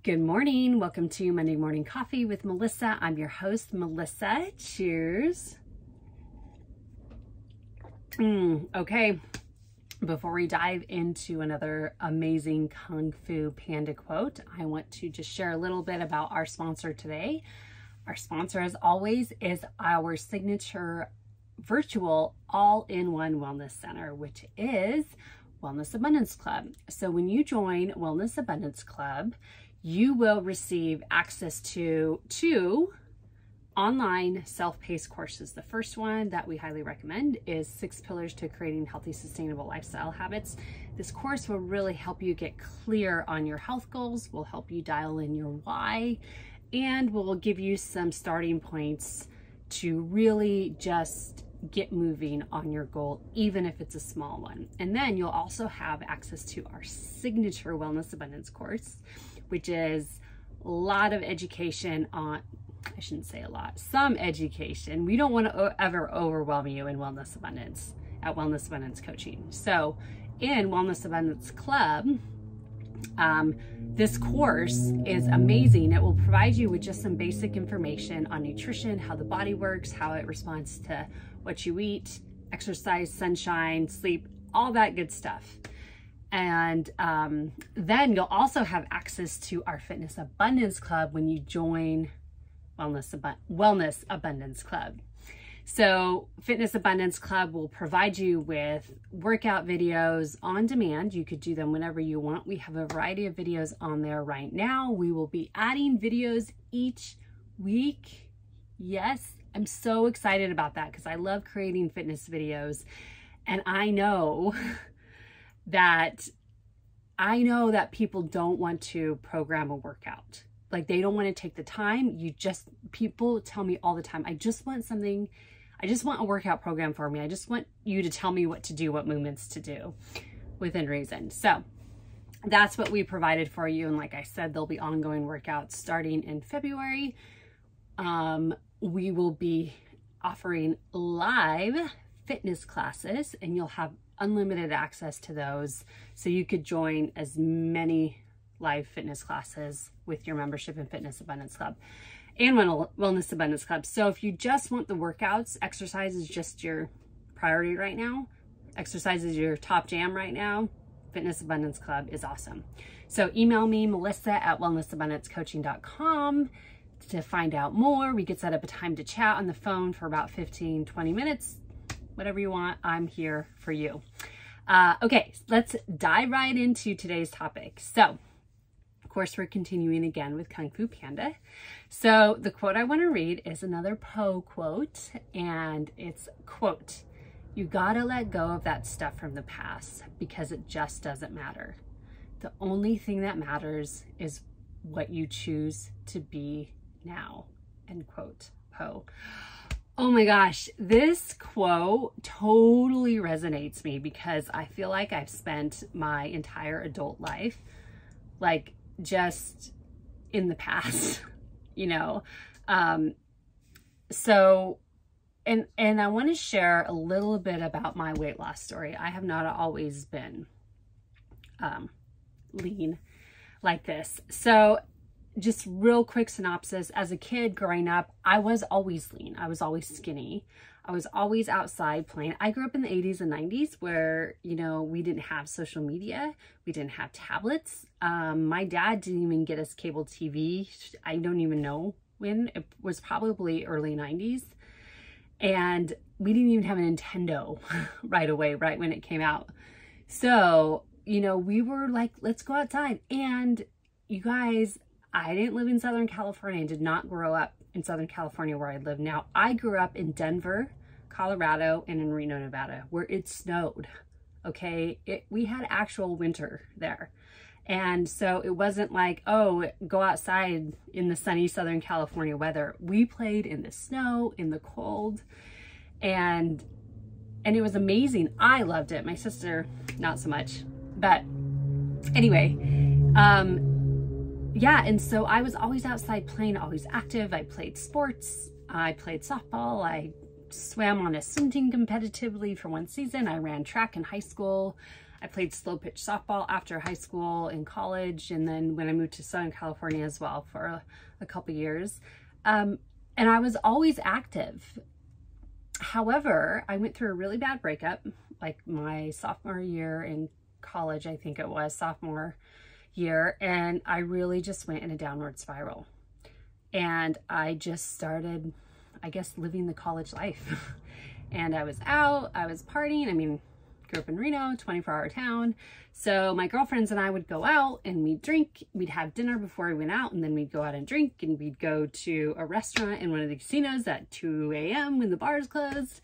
Good morning. Welcome to Monday Morning Coffee with Melissa. I'm your host, Melissa. Cheers. Okay. Before we dive into another amazing Kung Fu Panda quote, I want to just share a little bit about our sponsor today. Our sponsor, as always, is our signature virtual all-in-one wellness center, which is Wellness Abundance Club. So when you join Wellness Abundance Club, you will receive access to 2 online self-paced courses. The first one that we highly recommend is 6 Pillars to Creating Healthy, Sustainable Lifestyle Habits. This course will really help you get clear on your health goals, will help you dial in your why, and will give you some starting points to really just get moving on your goal, even if it's a small one. And then you'll also have access to our signature Wellness Abundance course, which is a lot of education on, I shouldn't say a lot, some education. We don't want to ever overwhelm you in Wellness Abundance at Wellness Abundance Coaching. So in Wellness Abundance Club, this course is amazing. It will provide you with just some basic information on nutrition, how the body works, how it responds to what you eat, exercise, sunshine, sleep, all that good stuff. And then you'll also have access to our Fitness Abundance Club when you join Wellness Abundance Club. So Fitness Abundance Club will provide you with workout videos on demand. You could do them whenever you want. We have a variety of videos on there right now. We will be adding videos each week. Yes, I'm so excited about that because I love creating fitness videos. And I know that people don't want to program a workout. Like they don't want to take the time. People tell me all the time, I just want a workout program for me. I just want you to tell me what to do, what movements to do within reason. So that's what we provided for you. And like I said, there'll be ongoing workouts starting in February. We will be offering live fitness classes and you'll have unlimited access to those. So you could join as many live fitness classes with your membership in Fitness Abundance Club and Wellness Abundance Club. So if you just want the workouts, exercise is just your priority right now. Exercise is your top jam right now. Fitness Abundance Club is awesome. So email me, melissa@wellnessabundancecoaching.com to find out more. We could set up a time to chat on the phone for about 15-20 minutes. Whatever you want, I'm here for you. Okay, let's dive right into today's topic. So, of course, we're continuing again with Kung Fu Panda. So the quote I want to read is another Po quote, and it's, quote, "You gotta let go of that stuff from the past because it just doesn't matter. The only thing that matters is what you choose to be now," end quote. Po. Oh my gosh, this quote totally resonates me because I feel like I've spent my entire adult life like just in the past, you know. So I want to share a little bit about my weight loss story. I have not always been lean like this. So just real quick synopsis. As a kid growing up, I was always lean. I was always skinny. I was always outside playing. I grew up in the 80s and 90s where, you know, we didn't have social media. We didn't have tablets. My dad didn't even get us cable TV. I don't even know when. It was probably early 90s. And we didn't even have a Nintendo right away, right when it came out. So, you know, we were like, let's go outside. And you guys, I didn't live in Southern California. I did not grow up in Southern California where I live now. I grew up in Denver, Colorado, and in Reno, Nevada, where it snowed, okay? We had actual winter there. And so it wasn't like, oh, go outside in the sunny Southern California weather. We played in the snow, in the cold, and it was amazing. I loved it. My sister, not so much. But anyway, yeah, and so I was always outside playing, always active. I played sports. I played softball. I swam on a swim team competitively for one season. I ran track in high school. I played slow pitch softball after high school and college, and then when I moved to Southern California as well for a couple years. And I was always active. However, I went through a really bad breakup, like my sophomore year in college, I think it was sophomore year, and I really just went in a downward spiral. And I just started, I guess, living the college life. And I was out, I was partying. I mean, grew up in Reno, 24-hour town. So my girlfriends and I would go out and we'd drink, we'd have dinner before we went out, and then we'd go out and drink, and we'd go to a restaurant in one of the casinos at 2 a.m. when the bars closed,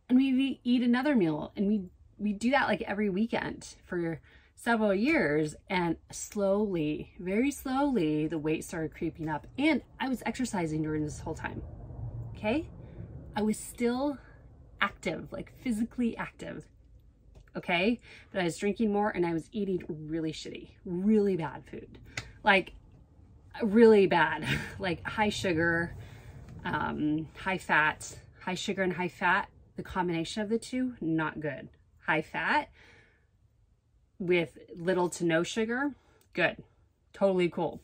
and we'd eat another meal. And we'd do that like every weekend for several years, and slowly, very slowly, the weight started creeping up. And I was exercising during this whole time, okay? I was still active, like physically active, okay? But I was drinking more, and I was eating really shitty, really bad food, like really bad, like high sugar, high fat, high sugar and high fat. The combination of the two, not good. High fat with little to no sugar, good, totally cool.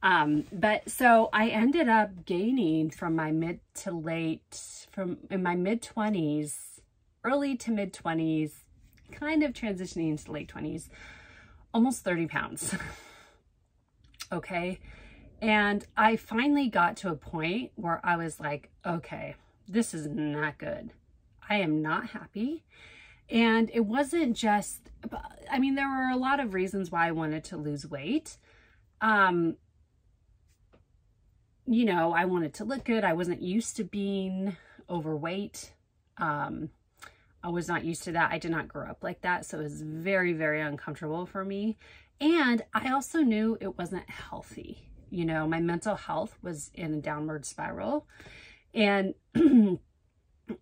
But so I ended up gaining from my mid to late, in my mid 20s, early to mid 20s, kind of transitioning into late 20s, almost 30 pounds. Okay. And I finally got to a point where I was like, okay, this is not good. I am not happy. And it wasn't just, I mean, there were a lot of reasons why I wanted to lose weight. You know, I wanted to look good. I wasn't used to being overweight. I was not used to that. I did not grow up like that. So it was very, very uncomfortable for me. And I also knew it wasn't healthy. You know, my mental health was in a downward spiral. And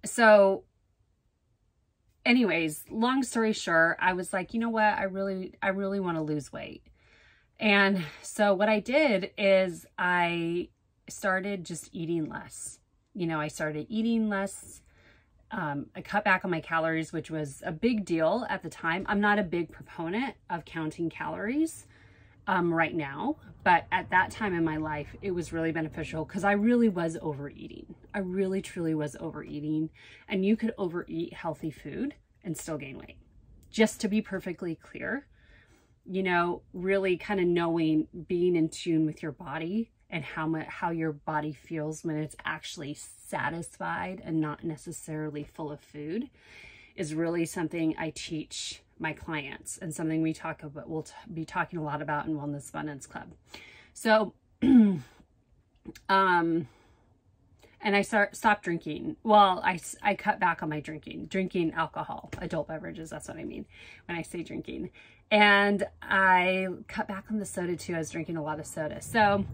so anyways, long story short, I was like, you know what? I really want to lose weight. And so what I did is I started just eating less. You know, I started eating less. I cut back on my calories, which was a big deal at the time. I'm not a big proponent of counting calories right now, but at that time in my life, it was really beneficial because I really was overeating. I really, truly was overeating, and you could overeat healthy food and still gain weight. Just to be perfectly clear, you know, really kind of knowing, being in tune with your body and how your body feels when it's actually satisfied and not necessarily full of food is really something I teach my clients, and something we talk about, we'll be talking a lot about in Wellness Abundance Club. So, and I stopped drinking. Well, I cut back on my drinking alcohol, adult beverages. That's what I mean when I say drinking. And I cut back on the soda too. I was drinking a lot of soda. So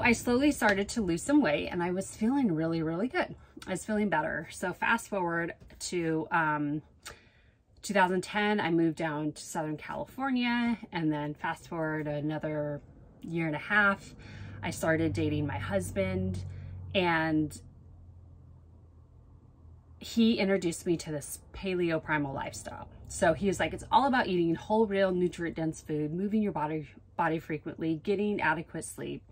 I slowly started to lose some weight, and I was feeling really, really good. I was feeling better. So fast forward to 2010, I moved down to Southern California, and then fast forward another year and a half, I started dating my husband, and he introduced me to this paleo primal lifestyle. So he was like, it's all about eating whole, real, nutrient-dense food, moving your body frequently, getting adequate sleep,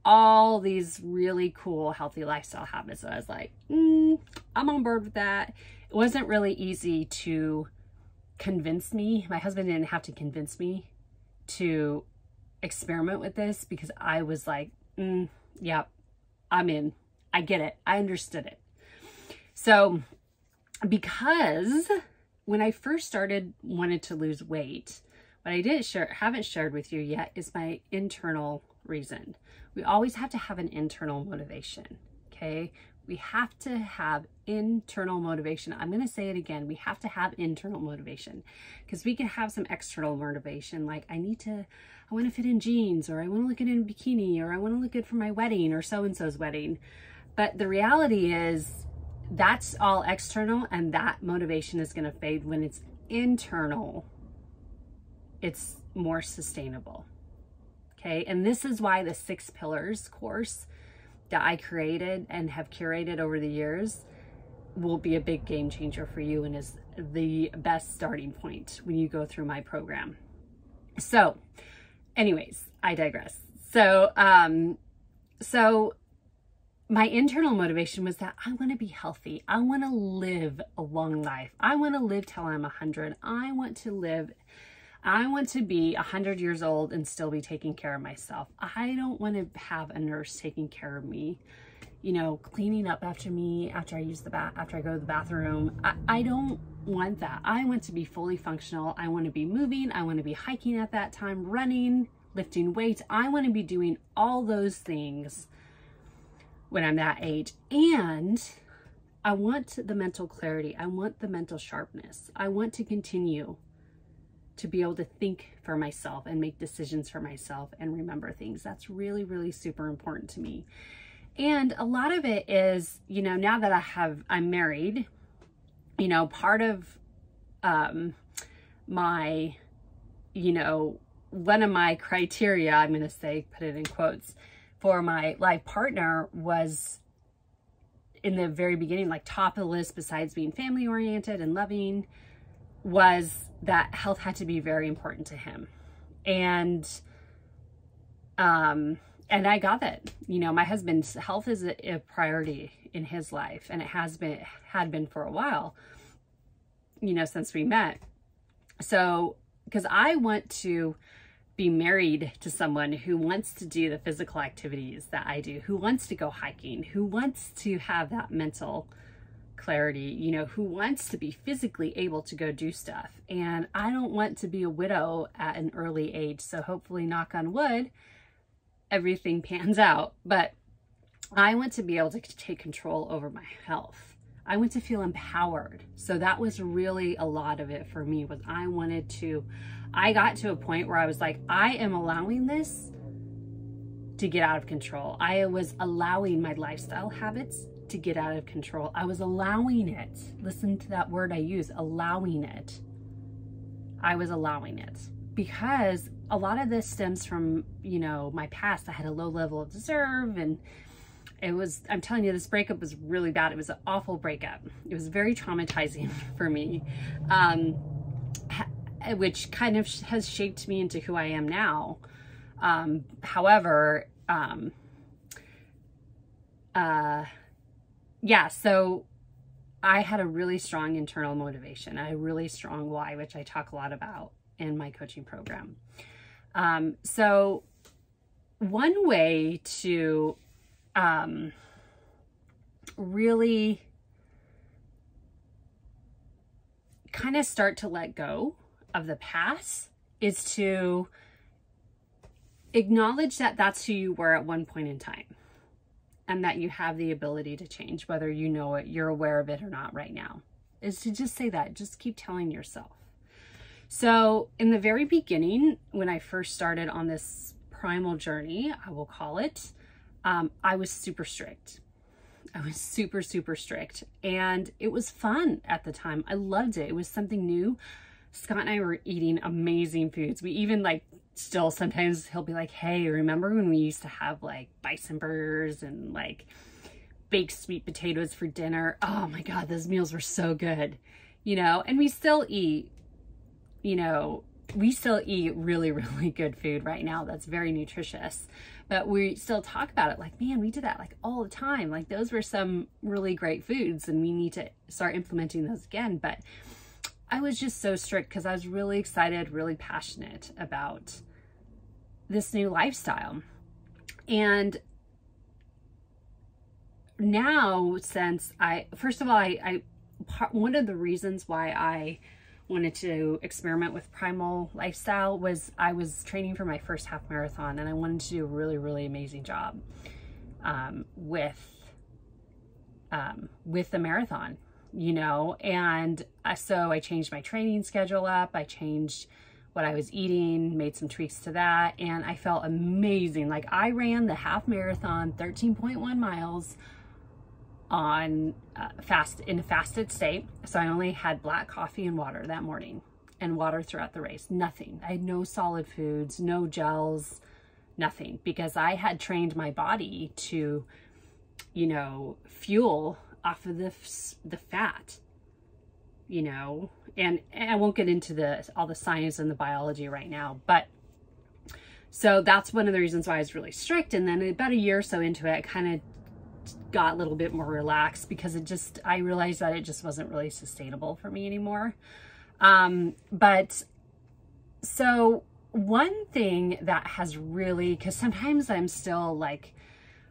all these really cool, healthy lifestyle habits. So I was like, I'm on board with that. It wasn't really easy to convince me. My husband didn't have to convince me to experiment with this, because I was like, yeah, I'm in. I get it. I understood it. So because when I first wanted to lose weight, what I haven't shared with you yet is my internal reason. We always have to have an internal motivation, okay? We have to have internal motivation. I'm going to say it again. We have to have internal motivation, because we can have some external motivation. Like I want to fit in jeans, or I want to look good in a bikini, or I want to look good for my wedding or so-and-so's wedding. But the reality is that's all external, and that motivation is going to fade. When it's internal, it's more sustainable. Okay. And this is why the 6 pillars course that I created and have curated over the years will be a big game changer for you, and is the best starting point when you go through my program. So anyways, I digress. So, my internal motivation was that I want to be healthy. I want to live a long life. I want to live till I'm 100. I want to be 100 years old and still be taking care of myself. I don't want to have a nurse taking care of me, you know, cleaning up after me after I go to the bathroom. I don't want that. I want to be fully functional. I want to be moving. I want to be hiking at that time, running, lifting weights. I want to be doing all those things when I'm that age. And I want the mental clarity. I want the mental sharpness. I want to continue to be able to think for myself and make decisions for myself and remember things. That's really, really super important to me. And a lot of it is, you know, now that I'm married, you know, part of my, you know, one of my criteria, I'm going to say, put it in quotes, for my life partner was in the very beginning, like top of the list, besides being family oriented and loving, was that health had to be very important to him. And I got that. You know, my husband's health is a priority in his life, and it had been for a while, you know, since we met. So, because I want to be married to someone who wants to do the physical activities that I do, who wants to go hiking, who wants to have that mental clarity, you know, who wants to be physically able to go do stuff. And I don't want to be a widow at an early age. So hopefully, knock on wood, everything pans out. But I want to be able to take control over my health. I want to feel empowered. So that was really a lot of it for me, was I got to a point where I was like, I am allowing this to get out of control. I was allowing my lifestyle habits to get out of control. I was allowing it. Listen to that word I use, allowing it. I was allowing it because a lot of this stems from, you know, my past. I had a low level of reserve, and I'm telling you, this breakup was really bad. It was an awful breakup. It was very traumatizing for me, which kind of has shaped me into who I am now. However, yeah, so I had a really strong internal motivation, a really strong why, which I talk a lot about in my coaching program. So one way to really kind of start to let go of the past is to acknowledge that that's who you were at one point in time, and that you have the ability to change, whether you know it, you're aware of it or not right now, is to just say that, just keep telling yourself. So in the very beginning, when I first started on this primal journey, I will call it, I was super strict. I was super, super strict, and it was fun at the time. I loved it. It was something new. Scott and I were eating amazing foods. We even still sometimes he'll be like, hey, remember when we used to have like bison burgers and like baked sweet potatoes for dinner? Oh my God, those meals were so good, you know, and we still eat, you know, really, really good food right now that's very nutritious, but we still talk about it like, man, we did that like all the time. Like those were some really great foods and we need to start implementing those again. But I was just so strict because I was really excited, really passionate about this new lifestyle. And now, since first of all, one of the reasons why I wanted to experiment with primal lifestyle was I was training for my first half marathon, and I wanted to do a really, really amazing job with the marathon, you know, and so I changed my training schedule up. I changed what I was eating, made some tweaks to that, and I felt amazing. Like I ran the half marathon, 13.1 miles on in a fasted state. So I only had black coffee and water that morning, and water throughout the race. Nothing. I had no solid foods, no gels, nothing, because I had trained my body to, you know, fuel off of the fat. you know, and I won't get into all the science and the biology right now, but so that's one of the reasons why I was really strict. And then about a year or so into it, I kind of got a little bit more relaxed because I realized that it just wasn't really sustainable for me anymore. But so one thing that has really, because sometimes I'm still like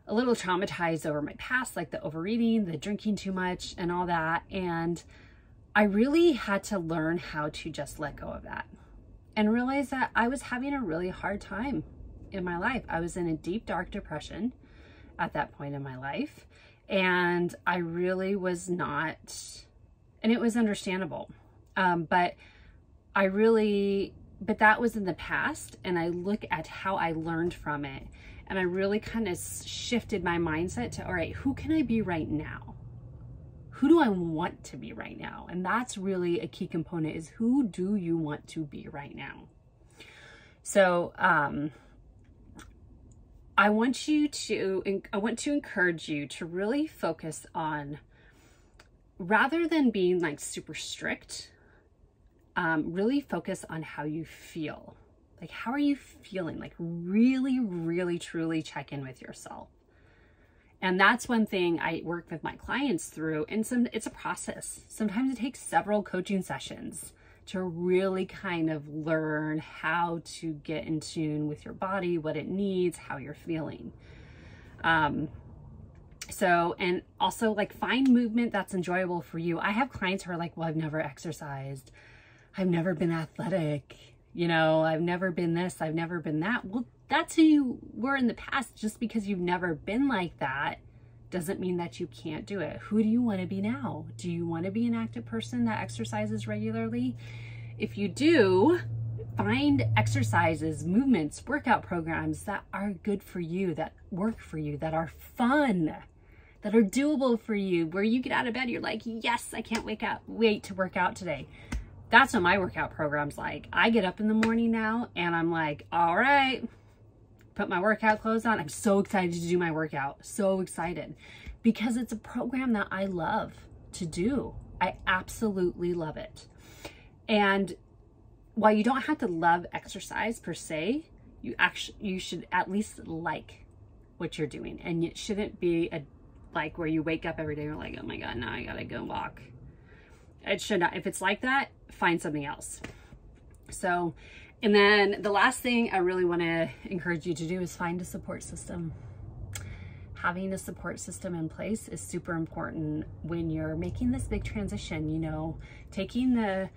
a little traumatized over my past, like the overeating, the drinking too much and all that. And I really had to learn how to just let go of that and realize that I was having a really hard time in my life. I was in a deep, dark depression at that point in my life. And I really was not, and it was understandable. But that was in the past. And I look at how I learned from it. And I really kind of shifted my mindset to, all right, who can I be right now? Who do I want to be right now? And that's really a key component, is who do you want to be right now? So, I want to encourage you to really focus on, rather than being like super strict, really focus on how you feel. Like, how are you feeling? Like, really, really, truly check in with yourself. And that's one thing I work with my clients through. And it's a process. Sometimes it takes several coaching sessions to really kind of learn how to get in tune with your body, what it needs, how you're feeling. And also like find movement that's enjoyable for you. I have clients who are like, well, I've never exercised. I've never been athletic. You know, I've never been this, I've never been that. Well, that's who you were in the past. Just because you've never been like that doesn't mean that you can't do it. Who do you want to be now? Do you want to be an active person that exercises regularly? If you do, find exercises, movements, workout programs that are good for you, that work for you, that are fun, that are doable for you, where you get out of bed, you're like, yes, I can't wait to work out today. That's what my workout program's like. I get up in the morning now and I'm like, all right, put my workout clothes on. I'm so excited to do my workout. So excited, because it's a program that I love to do. I absolutely love it. And while you don't have to love exercise per se, you should at least like what you're doing. And it shouldn't be like where you wake up every day and you're like, oh my God, now I gotta go walk. It should not. If it's like that, find something else. So, and then the last thing I really want to encourage you to do is find a support system. Having a support system in place is super important when you're making this big transition, you know, taking the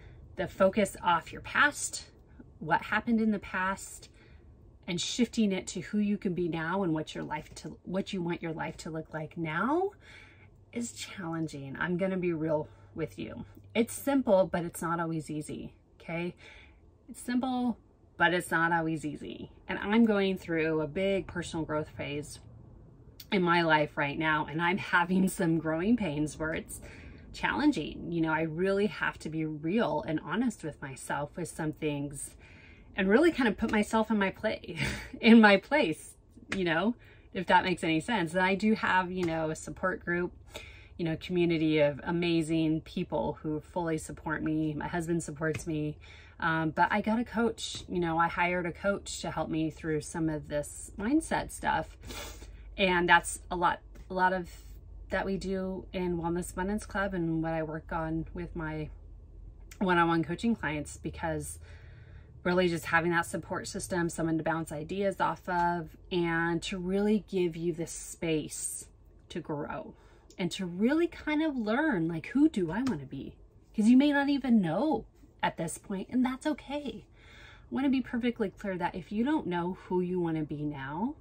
focus off your past, what happened in the past, and shifting it to who you can be now and what you want your life to look like now is challenging. I'm going to be real with you. It's simple, but it's not always easy. Okay. It's simple, but it's not always easy. And I'm going through a big personal growth phase in my life right now. And I'm having some growing pains where it's challenging. You know, I really have to be real and honest with myself with some things and really kind of put myself in my place, you know, if that makes any sense. And I do have, you know, a support group, you know, community of amazing people who fully support me. My husband supports me. But I got a coach, you know, I hired a coach to help me through some of this mindset stuff. And that's a lot of that we do in Wellness Abundance Club and what I work on with my one-on-one coaching clients, because really just having that support system, someone to bounce ideas off of, and to really give you the space to grow and to really kind of learn, like, who do I want to be? Because you may not even know at this point, and that's okay. I want to be perfectly clear that if you don't know who you want to be now,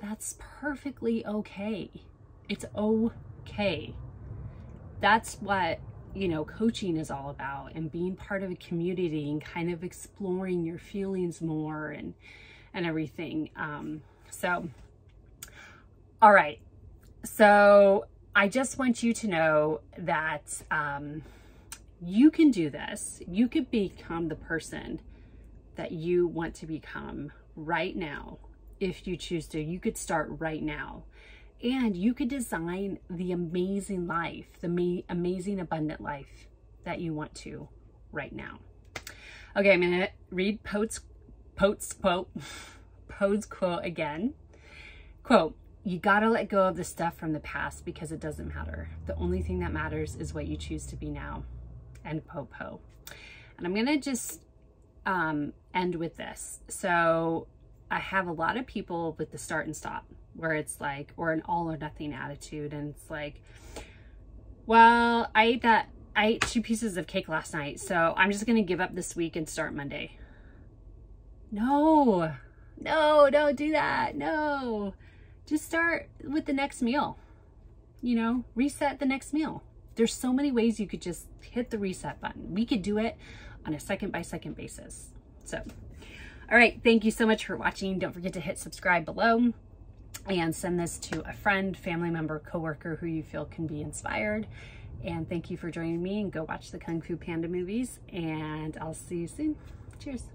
that's perfectly okay. It's okay. That's what, you know, coaching is all about, and being part of a community and kind of exploring your feelings more and everything. So, all right. So I just want you to know that you can do this. You could become the person that you want to become right now. If you choose to, you could start right now. And you could design the amazing life, the amazing abundant life that you want to right now. Okay, I'm gonna read Poe's quote again. Quote, "You gotta let go of the stuff from the past because it doesn't matter. The only thing that matters is what you choose to be now." End quote, Poe. And I'm gonna just end with this. So I have a lot of people with the start and stop, where it's like, or an all or nothing attitude. And it's like, well, I ate 2 pieces of cake last night, so I'm just gonna give up this week and start Monday. No, don't do that. No, just start with the next meal, you know, reset the next meal. There's so many ways you could just hit the reset button. We could do it on a second by second basis. So, all right, thank you so much for watching. Don't forget to hit subscribe below and send this to a friend, family member, coworker who you feel can be inspired. And thank you for joining me, and go watch the Kung Fu Panda movies, and I'll see you soon. Cheers.